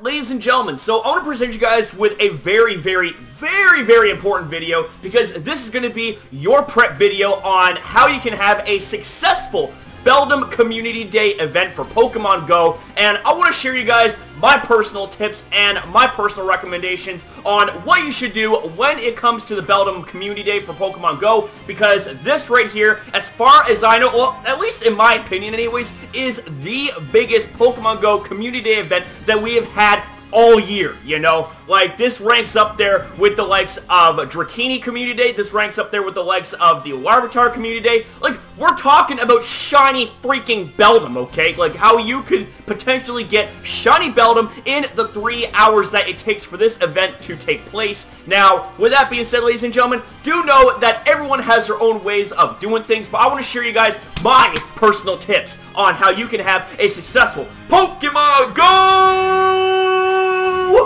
ladies and gentlemen, so I want to present you guys with a very important video, because this is going to be your prep video on how you can have a successful Beldum Community Day event for Pokemon Go, and I want to share you guys my personal tips and my personal recommendations on what you should do when it comes to the Beldum Community Day for Pokemon Go, because this right here, as far as I know, well, at least in my opinion anyways, is the biggest Pokemon Go Community Day event that we have had all year, you know? Like, this ranks up there with the likes of Dratini Community Day, this ranks up there with the likes of the Larvitar Community Day. Like, we're talking about shiny freaking Beldum, okay? Like, how you could potentially get shiny Beldum in the 3 hours that it takes for this event to take place. Now, with that being said, ladies and gentlemen, do know that everyone has their own ways of doing things, but I want to share you guys my personal tips on how you can have a successful Pokemon Go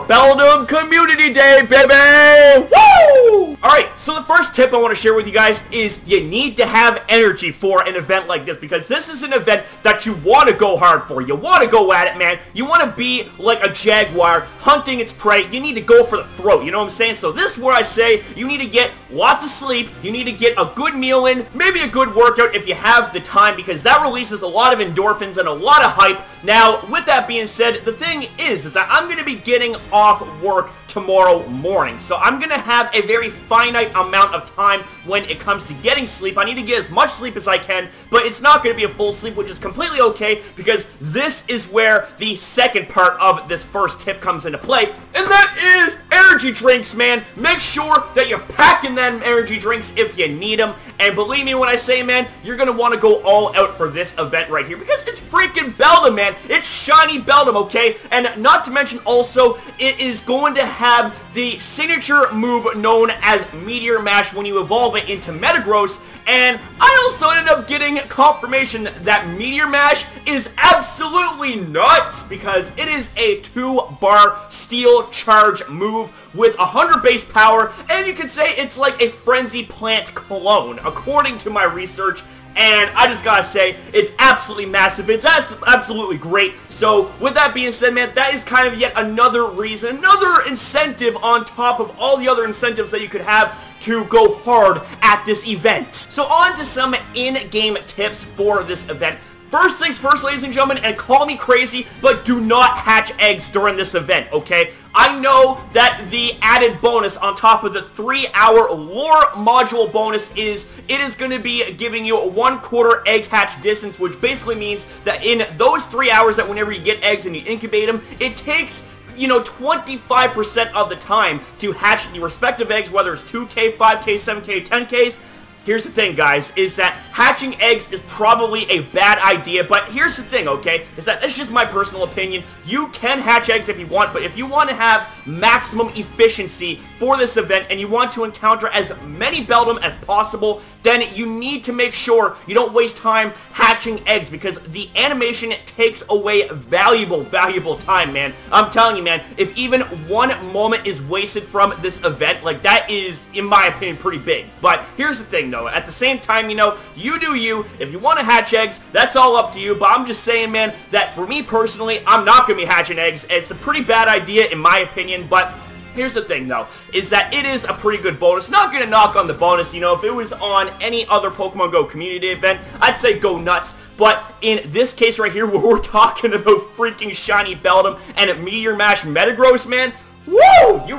Beldum Community Day, baby! Woo! Alright, so the first tip I want to share with you guys is you need to have energy for an event like this, because this is an event that you want to go hard for. You want to go at it, man. You want to be like a jaguar hunting its prey. You need to go for the throat, you know what I'm saying? So this is where I say you need to get lots of sleep, you need to get a good meal in, maybe a good workout if you have the time, because that releases a lot of endorphins and a lot of hype. Now, with that being said, the thing is that I'm going to be getting off work tomorrow morning, so I'm gonna have a very finite amount of time when it comes to getting sleep. I need to get as much sleep as I can, but it's not gonna be a full sleep, which is completely okay, because this is where the second part of this first tip comes into play, and that is energy drinks, man. Make sure that you're packing them energy drinks if you need them, and believe me when I say, man, you're gonna want to go all out for this event right here, because it's freaking Beldum, man. It's shiny Beldum, okay? And not to mention also, it is going to have the signature move known as Meteor Mash when you evolve it into Metagross, and I also ended up getting confirmation that Meteor Mash is absolutely nuts, because it is a 2-bar steel charge move with 100 base power, and you could say it's like a Frenzy Plant clone, according to my research. And I just gotta say, it's absolutely massive. It's absolutely great. So, with that being said, man, that is kind of yet another reason, another incentive on top of all the other incentives that you could have to go hard at this event. So, on to some in-game tips for this event. First things first, ladies and gentlemen, and call me crazy, but do not hatch eggs during this event, okay? I know that the added bonus on top of the 3-hour lore module bonus is, it is going to be giving you a 1/4 egg hatch distance, which basically means that in those 3 hours that whenever you get eggs and you incubate them, it takes, you know, 25% of the time to hatch the respective eggs, whether it's 2K, 5K, 7K, 10Ks. Here's the thing, guys, is that hatching eggs is probably a bad idea, but here's the thing, okay, is that that's just my personal opinion. You can hatch eggs if you want, but if you want to have maximum efficiency for this event and you want to encounter as many Beldum as possible, then you need to make sure you don't waste time hatching eggs, because the animation takes away valuable time, man. I'm telling you, man, if even one moment is wasted from this event, like, that is, in my opinion, pretty big. But here's the thing, though, at the same time, you know, you do you. If you want to hatch eggs, that's all up to you, but I'm just saying, man, that for me personally, I'm not going to be hatching eggs. It's a pretty bad idea in my opinion, but here's the thing, though, is that it is a pretty good bonus. Not going to knock on the bonus, you know. If it was on any other Pokemon Go Community Day event, I'd say go nuts. But in this case right here, where we're talking about freaking shiny Beldum and a Meteor Mash Metagross, man, woo! You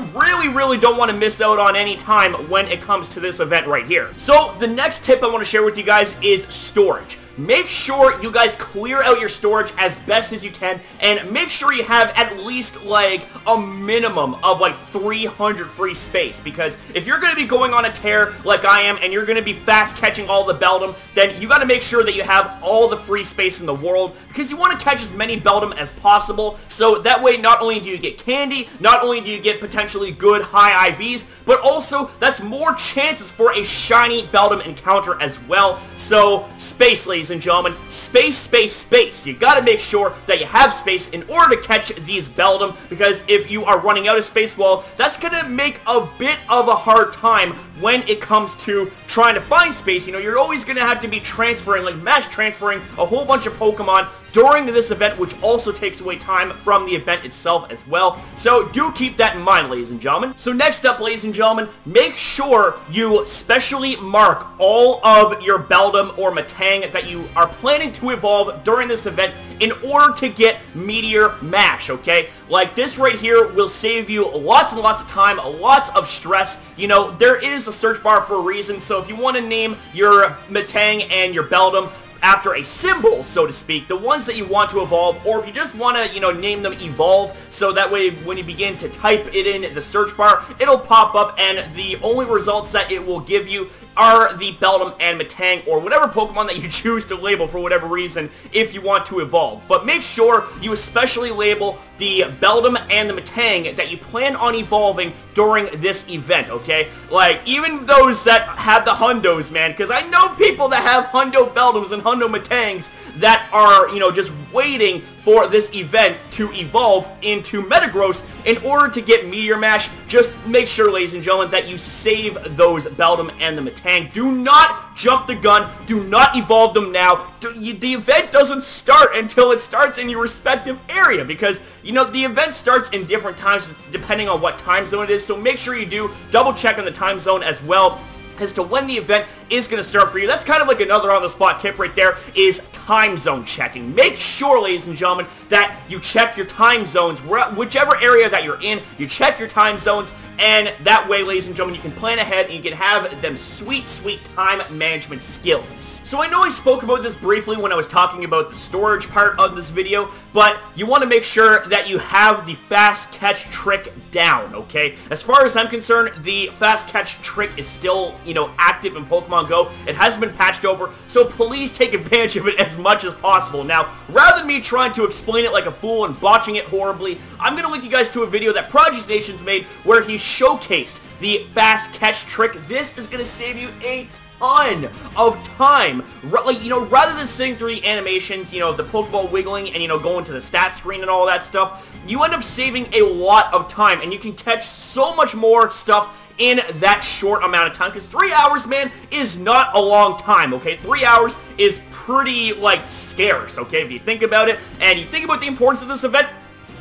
really don't want to miss out on any time when it comes to this event right here. So, the next tip I want to share with you guys is storage. Make sure you guys clear out your storage as best as you can, and make sure you have at least like a minimum of like 300 free space, because if you're going to be going on a tear like I am and you're going to be fast catching all the Beldum, then you got to make sure that you have all the free space in the world, because you want to catch as many Beldum as possible, so that way not only do you get candy, not only do you get potentially good high IVs, but also that's more chances for a shiny Beldum encounter as well. So space, ladies and gentlemen, space. You gotta make sure that you have space in order to catch these Beldum, because if you are running out of space, well, that's gonna make a bit of a hard time when it comes to trying to find space, you know, you're always going to have to be transferring, like mass transferring a whole bunch of Pokemon during this event, which also takes away time from the event itself as well. So do keep that in mind, ladies and gentlemen. So next up, ladies and gentlemen, make sure you specially mark all of your Beldum or Metang that you are planning to evolve during this event in order to get Meteor Mash, okay? Like this right here will save you lots and lots of time, lots of stress. You know, there is a search bar for a reason, so if you want to name your Metang and your Beldum after a symbol, so to speak, the ones that you want to evolve, or if you just want to, you know, name them Evolve, so that way when you begin to type it in the search bar, it'll pop up, and the only results that it will give you are the Beldum and Metang, or whatever Pokemon that you choose to label for whatever reason, if you want to evolve. But make sure you especially label the Beldum and the Metang that you plan on evolving during this event, okay? Like, even those that have the Hundos, man, because I know people that have Hundo Beldums and Hundo Metangs that are, you know, just waiting for this event to evolve into Metagross in order to get Meteor Mash. Just make sure, ladies and gentlemen, that you save those Beldum and the Metang. Do not jump the gun. Do not evolve them now. The event doesn't start until it starts in your respective area, because, you know, the event starts in different times depending on what time zone it is, so make sure you do double check on the time zone as well as to when the event is going to start for you. That's kind of like another on-the-spot tip right there, is time zone checking. Make sure, ladies and gentlemen, that you check your time zones, whichever area that you're in, you check your time zones, and that way, ladies and gentlemen, you can plan ahead and you can have them sweet, sweet time management skills. So I know I spoke about this briefly when I was talking about the storage part of this video, but you want to make sure that you have the fast catch trick down, okay? As far as I'm concerned, the fast catch trick is still, you know, active in Pokemon Go. It hasn't been patched over, so please take advantage of it as much as possible. Now, rather than me trying to explain it like a fool and botching it horribly, I'm going to link you guys to a video that Prodigy Nation's made where he showcased the fast catch trick. This is going to save you a ton of time. Like, you know, rather than sitting through the animations, you know, the Pokeball wiggling and, you know, going to the stat screen and all that stuff, you end up saving a lot of time, and you can catch so much more stuff in that short amount of time, because 3 hours, man, is not a long time, okay? 3 hours is pretty, like, scarce, okay? If you think about it, and you think about the importance of this event,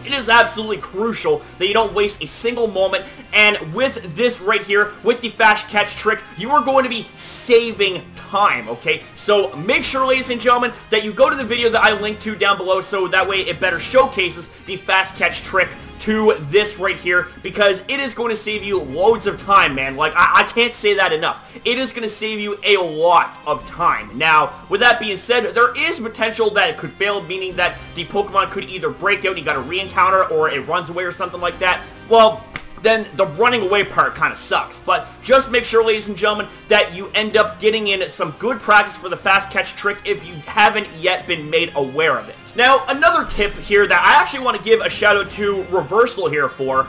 it is absolutely crucial that you don't waste a single moment, and with this right here, with the fast catch trick, you are going to be saving time, okay? So make sure, ladies and gentlemen, that you go to the video that I linked to down below, so that way it better showcases the fast catch trick to this right here, because it is going to save you loads of time, man. Like, I can't say that enough. It is going to save you a lot of time. Now, with that being said, there is potential that it could fail, meaning that the Pokemon could either break out and you got to re-encounter, or it runs away or something like that. Well, then the running away part kind of sucks. But just make sure, ladies and gentlemen, that you end up getting in some good practice for the fast catch trick if you haven't yet been made aware of it. Now, another tip here that I actually want to give a shout out to Reversal here for,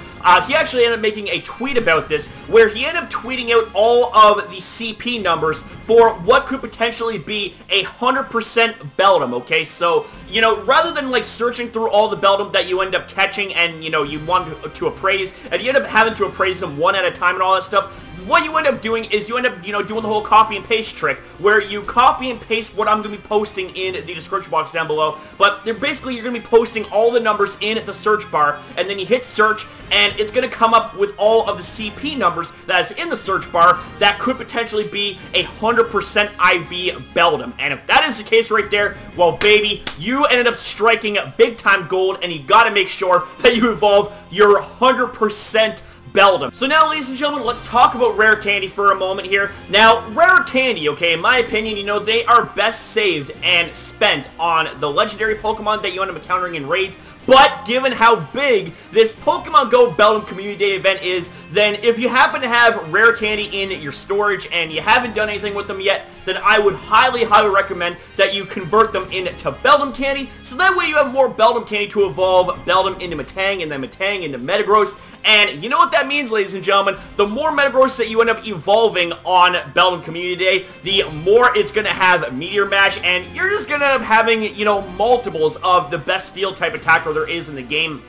he actually ended up making a tweet about this, where he ended up tweeting out all of the CP numbers for what could potentially be 100% Beldum, okay? So, you know, rather than, like, searching through all the Beldum that you end up catching and, you know, you want to appraise, and you end up having to appraise them one at a time and all that stuff, what you end up doing is you end up, you know, doing the whole copy and paste trick, where you copy and paste what I'm going to be posting in the description box down below, but you're going to be posting all the numbers in the search bar, and then you hit search, and it's going to come up with all of the CP numbers that is in the search bar that could potentially be 100% IV Beldum. And if that is the case right there, well, baby, you ended up striking big time gold, and you got to make sure that you evolve your 100% Beldum. So now, ladies and gentlemen, let's talk about Rare Candy for a moment here. Now, Rare Candy, okay, in my opinion, you know, they are best saved and spent on the legendary Pokemon that you end up encountering in raids. But given how big this Pokemon GO Beldum Community Day event is, then if you happen to have Rare Candy in your storage and you haven't done anything with them yet, then I would highly, highly recommend that you convert them into Beldum Candy, so that way you have more Beldum Candy to evolve Beldum into Metang, and then Metang into Metagross. And you know what that means, ladies and gentlemen? The more Metagross that you end up evolving on Beldum Community Day, the more it's going to have Meteor Mash, and you're just going to end up having, you know, multiples of the best steel type attacker there is in the game.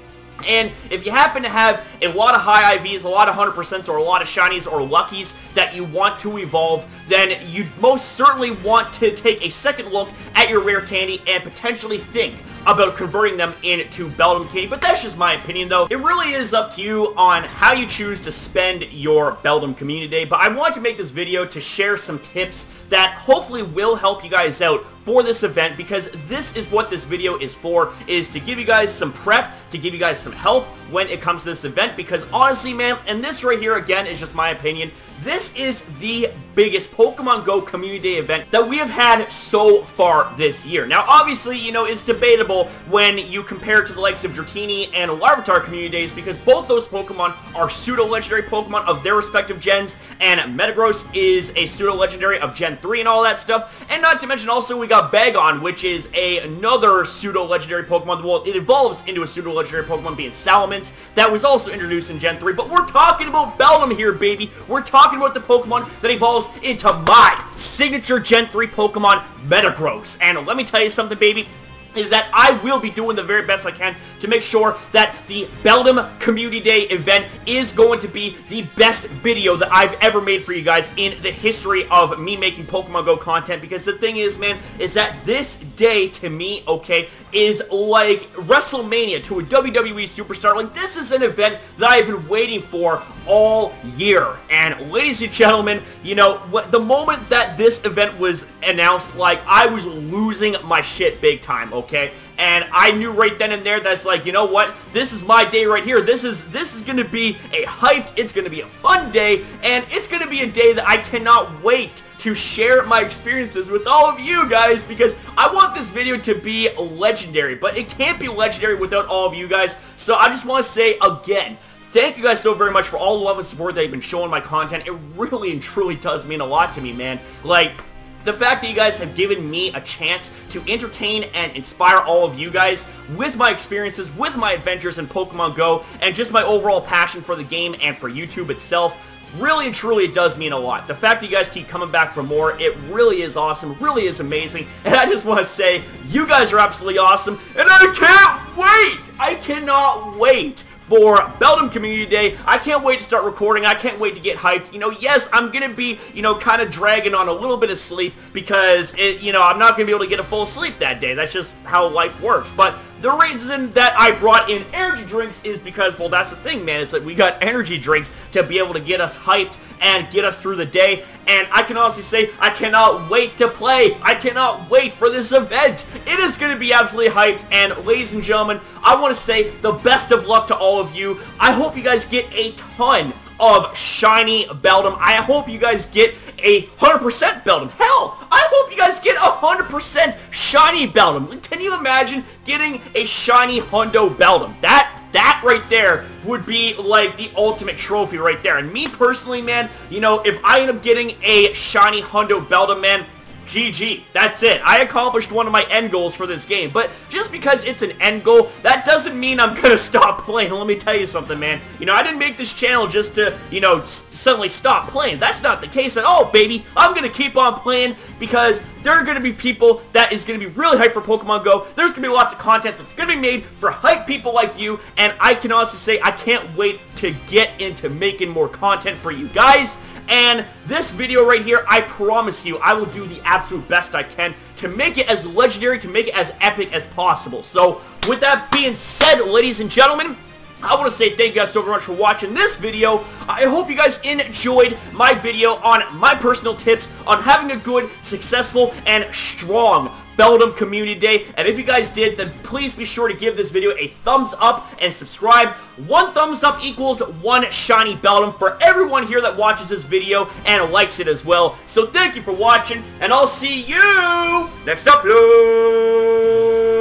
And if you happen to have a lot of high IVs, a lot of 100%s, or a lot of shinies or luckies that you want to evolve, then you most certainly want to take a second look at your rare candy and potentially think about converting them into Beldum Candy. But that's just my opinion, though. It really is up to you on how you choose to spend your Beldum Community Day. But I wanted to make this video to share some tips that hopefully will help you guys out for this event, because this is what this video is for, is to give you guys some prep, to give you guys some help when it comes to this event. Because honestly, man, and this right here again is just my opinion, this is the biggest Pokemon GO Community Day event that we have had so far this year. Now, obviously, you know, it's debatable when you compare it to the likes of Dratini and Larvitar Community Days, because both those Pokemon are pseudo-legendary Pokemon of their respective gens, and Metagross is a pseudo-legendary of Gen 3 and all that stuff. And not to mention also we got Bagon, which is another pseudo-legendary Pokemon. Well, it evolves into a pseudo-legendary Pokemon, being Salamence, that was also introduced in Gen 3. But we're talking about Beldum here, baby. We're talking about the Pokemon that evolves into my signature Gen 3 Pokemon, Metagross. And let me tell you something, baby, is that I will be doing the very best I can to make sure that the Beldum Community Day event is going to be the best video that I've ever made for you guys in the history of me making Pokemon GO content. Because the thing is, man, is that this day to me, okay, is like WrestleMania to a WWE superstar. Like, this is an event that I've been waiting for all year. And ladies and gentlemen, you know, the moment that this event was announced, like, I was losing my shit big time, okay? And I knew right then and there that's like, you know what, this is my day right here. This is gonna be a hyped, it's gonna be a fun day, and it's gonna be a day that I cannot wait to share my experiences with all of you guys, because I want this video to be legendary, but it can't be legendary without all of you guys. So I just want to say again, thank you guys so very much for all the love and support that you've been showing my content. It really and truly does mean a lot to me, man. Like, the fact that you guys have given me a chance to entertain and inspire all of you guys with my experiences, with my adventures in Pokemon GO, and just my overall passion for the game and for YouTube itself, really and truly it does mean a lot. The fact that you guys keep coming back for more, it really is awesome, really is amazing, and I just want to say, you guys are absolutely awesome, and I can't wait! I cannot wait for Beldum Community Day. I can't wait to start recording. I can't wait to get hyped. You know, yes, I'm gonna be, you know, kind of dragging on a little bit of sleep because, you know, I'm not gonna be able to get a full sleep that day. That's just how life works. But the reason that I brought in energy drinks is because, well, that's the thing, man, is that we got energy drinks to be able to get us hyped and get us through the day. And I can honestly say, I cannot wait to play. I cannot wait for this event. It is going to be absolutely hyped. And ladies and gentlemen, I want to say the best of luck to all of you. I hope you guys get a ton of shiny Beldum. I hope you guys get a 100% Beldum. Hell, I hope you guys get 100% shiny Beldum. Can you imagine getting a shiny Hundo Beldum? That right there would be like the ultimate trophy right there. And me personally, man, you know, if I end up getting a shiny Hundo Beldum, man, GG. That's it. I accomplished one of my end goals for this game. But just because it's an end goal, that doesn't mean I'm gonna stop playing. Let me tell you something, man. You know, I didn't make this channel just to, you know, suddenly stop playing. That's not the case at all, baby. I'm gonna keep on playing because there are gonna be people that is gonna be really hyped for Pokemon GO. There's gonna be lots of content that's gonna be made for hype people like you. And I can honestly say I can't wait to get into making more content for you guys. And this video right here, I promise you, I will do the absolute best I can to make it as legendary, to make it as epic as possible. So, with that being said, ladies and gentlemen, I want to say thank you guys so very much for watching this video. I hope you guys enjoyed my video on my personal tips on having a good, successful, and strong Beldum Community Day. And if you guys did, then please be sure to give this video a thumbs up and subscribe. One thumbs up equals one shiny Beldum for everyone here that watches this video and likes it as well. So thank you for watching, and I'll see you next upload.